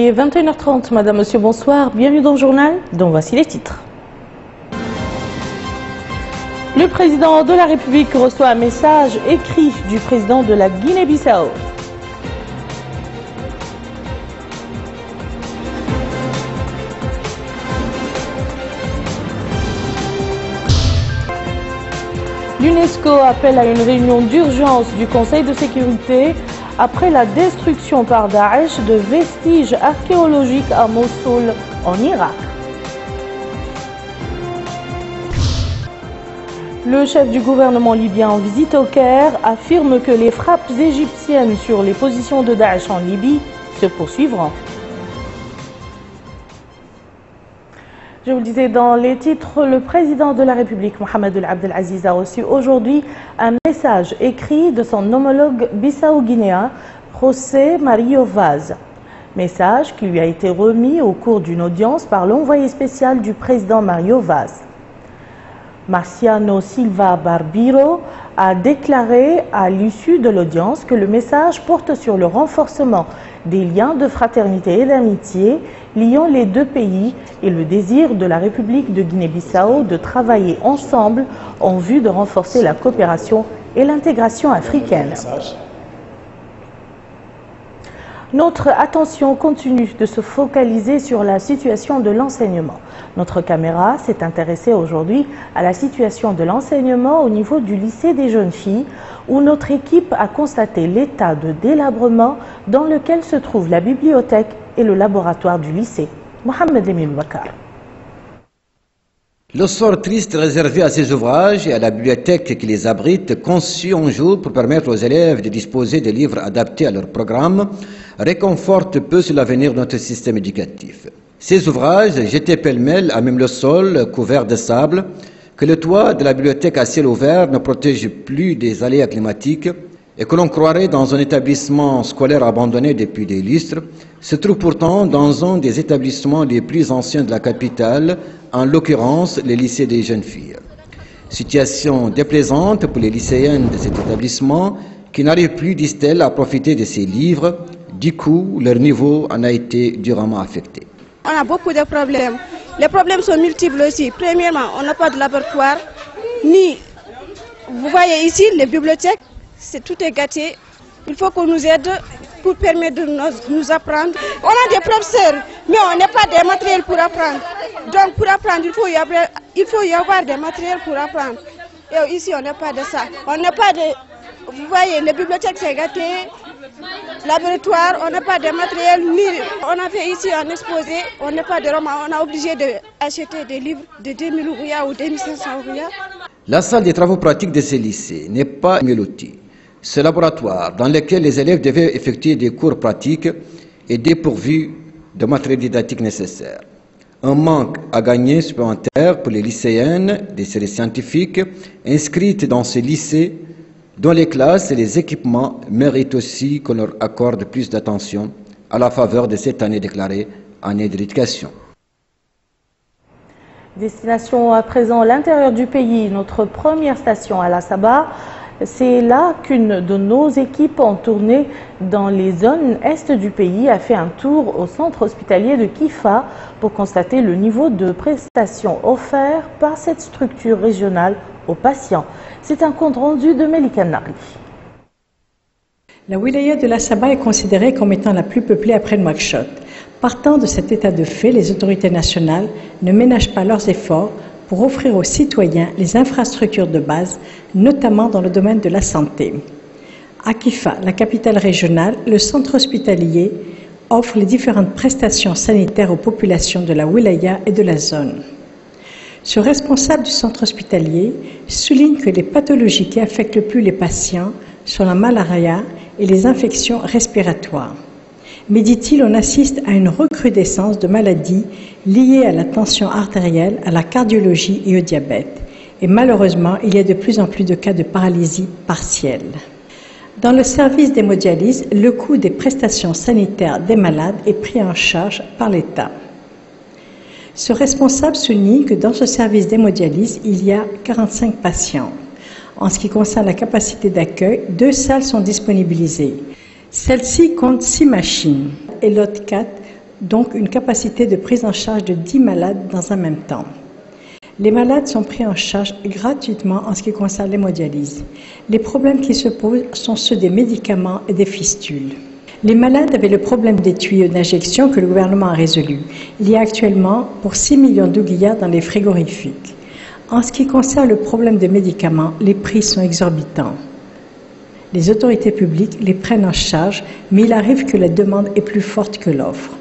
est 21h30. Madame, Monsieur, bonsoir. Bienvenue dans le journal, dont voici les titres. Le président de la République reçoit un message écrit du président de la Guinée-Bissau. L'UNESCO appelle à une réunion d'urgence du Conseil de sécurité après la destruction par Daesh de vestiges archéologiques à Mossoul, en Irak. Le chef du gouvernement libyen en visite au Caire affirme que les frappes égyptiennes sur les positions de Daesh en Libye se poursuivront. Je vous le disais dans les titres, le président de la République, Mohamed Abdelaziz, a reçu aujourd'hui un message écrit de son homologue bissau-guinéen, José Mario Vaz. Message qui lui a été remis au cours d'une audience par l'envoyé spécial du président Mario Vaz. Marciano Silva Barbiro a déclaré à l'issue de l'audience que le message porte sur le renforcement des liens de fraternité et d'amitié liant les deux pays et le désir de la République de Guinée-Bissau de travailler ensemble en vue de renforcer la coopération et l'intégration africaine. Notre attention continue de se focaliser sur la situation de l'enseignement. Notre caméra s'est intéressée aujourd'hui à la situation de l'enseignement au niveau du lycée des jeunes filles, où notre équipe a constaté l'état de délabrement dans lequel se trouve la bibliothèque et le laboratoire du lycée. Mohamed Lemine Bakar. Le sort triste réservé à ces ouvrages et à la bibliothèque qui les abrite, conçus un jour pour permettre aux élèves de disposer de livres adaptés à leur programme, réconforte peu sur l'avenir de notre système éducatif. Ces ouvrages, jetés pêle-mêle à même le sol, couvert de sable, que le toit de la bibliothèque à ciel ouvert ne protège plus des aléas climatiques et que l'on croirait dans un établissement scolaire abandonné depuis des lustres, se trouve pourtant dans un des établissements les plus anciens de la capitale, en l'occurrence les lycées des jeunes filles. Situation déplaisante pour les lycéennes de cet établissement qui n'arrivent plus, disent-elles, à profiter de ces livres. Du coup, leur niveau en a été durement affecté. On a beaucoup de problèmes. Les problèmes sont multiples aussi. Premièrement, on n'a pas de laboratoire, ni, vous voyez ici, les bibliothèques, tout est gâté. Il faut qu'on nous aide pour permettre de nous apprendre. On a des professeurs, mais on n'a pas de matériel pour apprendre. Donc pour apprendre, il faut y avoir des matériels pour apprendre. Et ici, on n'a pas de ça. On n'a pas de... Vous voyez, les bibliothèques, c'est gâté. Laboratoire, on n'a pas de matériel, ni... On a fait ici un exposé, on n'a pas de roman, on a obligé d'acheter des livres de 2000 rouillas ou 2500 rouillas. La salle des travaux pratiques de ces lycées n'est pas lotie. Ce laboratoire dans lequel les élèves devaient effectuer des cours pratiques est dépourvu de matériel didactique nécessaire. Un manque à gagner supplémentaire pour les lycéennes des séries scientifiques inscrites dans ces lycées, dont les classes et les équipements méritent aussi qu'on leur accorde plus d'attention à la faveur de cette année déclarée année de l'éducation. Destination à présent l'intérieur du pays, notre première station à la Sabah. C'est là qu'une de nos équipes en tournée dans les zones est du pays a fait un tour au centre hospitalier de Kifa pour constater le niveau de prestations offert par cette structure régionale aux patients. C'est un compte rendu de Melika Nari. La wilaya de la Sabah est considérée comme étant la plus peuplée après Nouakchott. Partant de cet état de fait, les autorités nationales ne ménagent pas leurs efforts pour offrir aux citoyens les infrastructures de base, notamment dans le domaine de la santé. À Kifa, la capitale régionale, le centre hospitalier offre les différentes prestations sanitaires aux populations de la wilaya et de la zone. Ce responsable du centre hospitalier souligne que les pathologies qui affectent le plus les patients sont la malaria et les infections respiratoires. Mais dit-il, on assiste à une recrudescence de maladies liées à la tension artérielle, à la cardiologie et au diabète. Et malheureusement, il y a de plus en plus de cas de paralysie partielle. Dans le service d'hémodialyse, le coût des prestations sanitaires des malades est pris en charge par l'État. Ce responsable souligne que dans ce service d'hémodialyse, il y a 45 patients. En ce qui concerne la capacité d'accueil, 2 salles sont disponibilisées. Celle-ci compte 6 machines et l'autre 4 donc une capacité de prise en charge de 10 malades dans un même temps. Les malades sont pris en charge gratuitement en ce qui concerne l'hémodialyse. Les problèmes qui se posent sont ceux des médicaments et des fistules. Les malades avaient le problème des tuyaux d'injection que le gouvernement a résolu. Il y a actuellement pour 6 millions d'ouguiyas dans les frigorifiques. En ce qui concerne le problème des médicaments, les prix sont exorbitants. Les autorités publiques les prennent en charge, mais il arrive que la demande est plus forte que l'offre.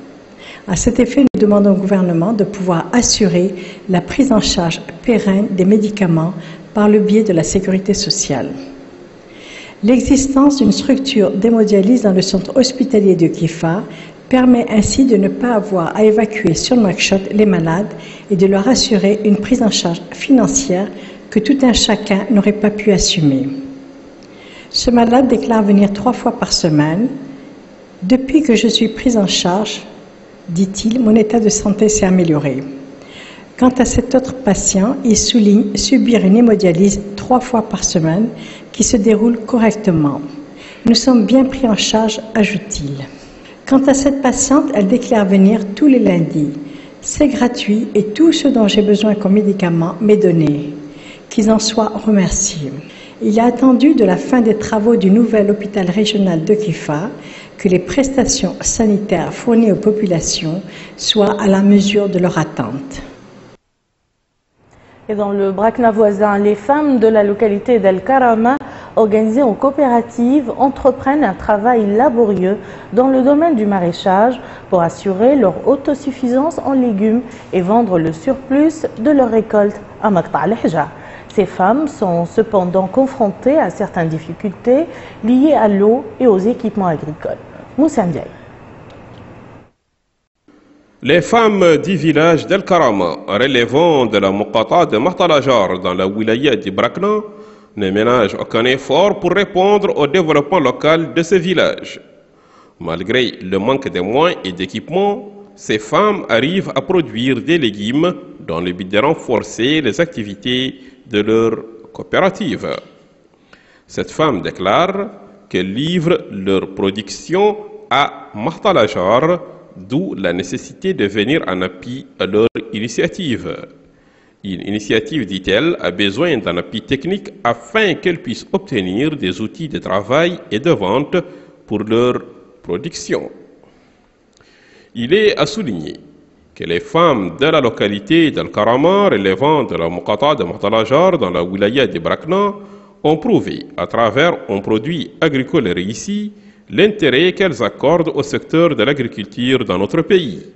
À cet effet, nous demandons au gouvernement de pouvoir assurer la prise en charge pérenne des médicaments par le biais de la sécurité sociale. L'existence d'une structure d'hémodialyse dans le centre hospitalier de Kifa permet ainsi de ne pas avoir à évacuer sur Nouakchott les malades et de leur assurer une prise en charge financière que tout un chacun n'aurait pas pu assumer. Ce malade déclare venir 3 fois par semaine. Depuis que je suis prise en charge, dit-il, mon état de santé s'est amélioré. Quant à cet autre patient, il souligne subir une hémodialyse 3 fois par semaine qui se déroule correctement. Nous sommes bien pris en charge, ajoute-t-il. Quant à cette patiente, elle déclare venir tous les lundis. C'est gratuit et tout ce dont j'ai besoin comme médicament m'est donné. Qu'ils en soient remerciés. Il a attendu de la fin des travaux du nouvel hôpital régional de Kifa que les prestations sanitaires fournies aux populations soient à la mesure de leur attente. Et dans le Brakna voisin, les femmes de la localité d'El Karama, organisées en coopérative, entreprennent un travail laborieux dans le domaine du maraîchage pour assurer leur autosuffisance en légumes et vendre le surplus de leur récolte à Maqta' al-Hija. Ces femmes sont cependant confrontées à certaines difficultés liées à l'eau et aux équipements agricoles. Moussa Ndiaye. Les femmes du village d'El Karama, relevant de la Muqata de Maqta' al-Hija dans la wilaya de Brakna, ne ménagent aucun effort pour répondre au développement local de ce village. Malgré le manque de moyens et d'équipements, ces femmes arrivent à produire des légumes dans le but de renforcer les activités de leur coopérative. Cette femme déclare qu'elles livrent leur production à Maqta' al-Hija, d'où la nécessité de venir en appui à leur initiative. Une initiative, dit-elle, a besoin d'un appui technique afin qu'elle puisse obtenir des outils de travail et de vente pour leur production. Il est à souligner que les femmes de la localité d'El Karama, relevant de la Muqata de Maqta' al-Hija dans la wilaya de Brakna, ont prouvé à travers un produit agricole réussi l'intérêt qu'elles accordent au secteur de l'agriculture dans notre pays.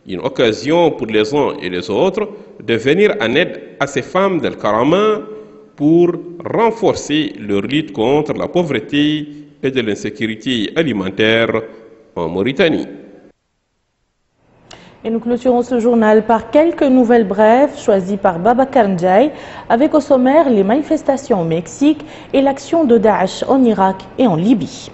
Une occasion pour les uns et les autres de venir en aide à ces femmes d'El Karama pour renforcer leur lutte contre la pauvreté et de l'insécurité alimentaire en Mauritanie. Et nous clôturons ce journal par quelques nouvelles brèves choisies par Babacar Ndiaye, avec au sommaire les manifestations au Mexique et l'action de Daesh en Irak et en Libye.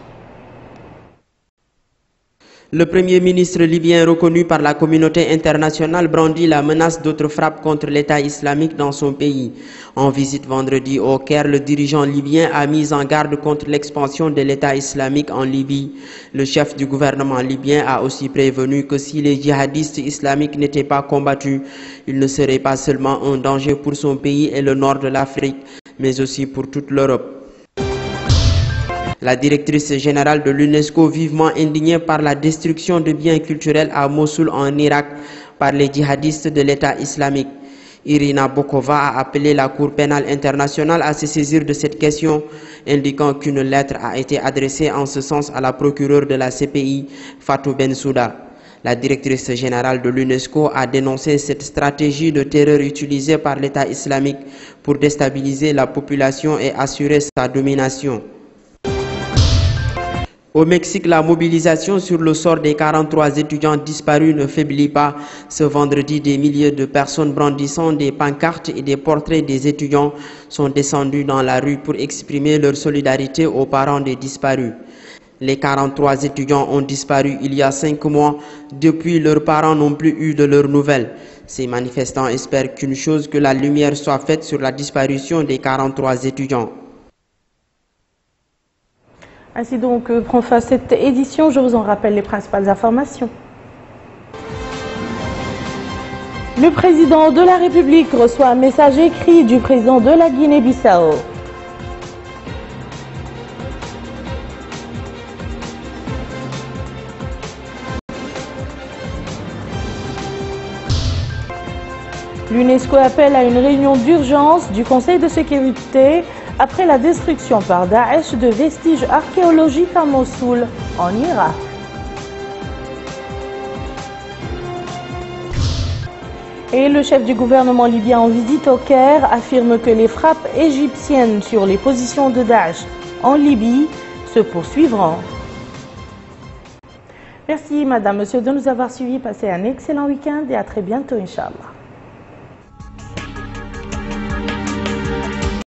Le Premier ministre libyen reconnu par la communauté internationale brandit la menace d'autres frappes contre l'État islamique dans son pays. En visite vendredi au Caire, le dirigeant libyen a mis en garde contre l'expansion de l'État islamique en Libye. Le chef du gouvernement libyen a aussi prévenu que si les djihadistes islamiques n'étaient pas combattus, ils ne seraient pas seulement un danger pour son pays et le nord de l'Afrique, mais aussi pour toute l'Europe. La directrice générale de l'UNESCO, vivement indignée par la destruction de biens culturels à Mossoul en Irak par les djihadistes de l'État islamique. Irina Bokova a appelé la Cour pénale internationale à se saisir de cette question, indiquant qu'une lettre a été adressée en ce sens à la procureure de la CPI, Fatou Bensouda. La directrice générale de l'UNESCO a dénoncé cette stratégie de terreur utilisée par l'État islamique pour déstabiliser la population et assurer sa domination. Au Mexique, la mobilisation sur le sort des 43 étudiants disparus ne faiblit pas. Ce vendredi, des milliers de personnes brandissant des pancartes et des portraits des étudiants sont descendues dans la rue pour exprimer leur solidarité aux parents des disparus. Les 43 étudiants ont disparu il y a 5 mois. Depuis, leurs parents n'ont plus eu de leurs nouvelles. Ces manifestants espèrent qu'une chose, que la lumière soit faite sur la disparition des 43 étudiants. Ainsi donc prend fin cette édition. Je vous en rappelle les principales informations. Le président de la République reçoit un message écrit du président de la Guinée-Bissau. L'UNESCO appelle à une réunion d'urgence du Conseil de sécurité après la destruction par Daesh de vestiges archéologiques à Mossoul, en Irak. Et le chef du gouvernement libyen en visite au Caire affirme que les frappes égyptiennes sur les positions de Daesh en Libye se poursuivront. Merci Madame, Monsieur de nous avoir suivis. Passez un excellent week-end et à très bientôt, Inch'Allah.